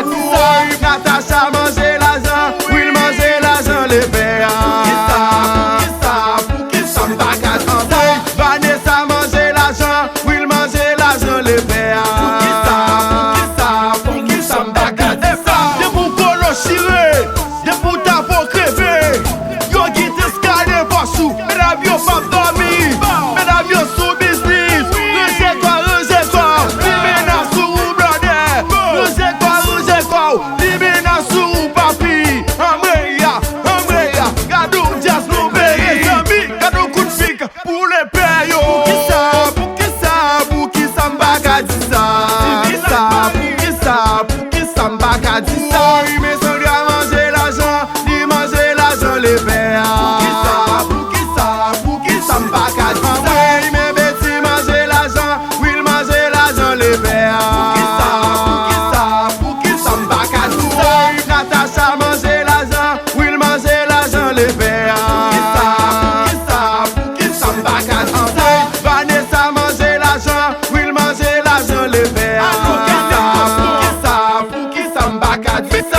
Oui, Natacha manger l'argent, Will manger l'argent, le père. Pour qui ça m'baga dit ça? Vanessa manger l'argent, Will manger l'argent, le père. Pour qui ça m'baga dit ça? De pour colo chiré, de pour ta peau crever. Yo guide escalier pas sous, mesdames yo pas dormi, mesdames yo sous business. Rejez quoi, libéna sous ou brother. Rejez quoi, libéna sous ou papi. Amreya, gadou jazz nou bere zami, gadou coup de pique pour les pères yo. Pour qui ça m'baga dit ça? Pour qui ça m'baga dit ça? Oui, mais son doit manger l'argent, lui manger l'argent, le père. Pour qui ça m'baga dit ça? Oui, mais Betty manger l'argent, Will manger l'argent, le père. Pour qui ça m'baga dit ça? Oui, Natacha manger l'argent, Will manger l'argent, le père. Pour qui ça m'baga dit ça? Vanessa manger l'argent, Will manger l'argent, le père. Pour qui ça m'baga dit ça?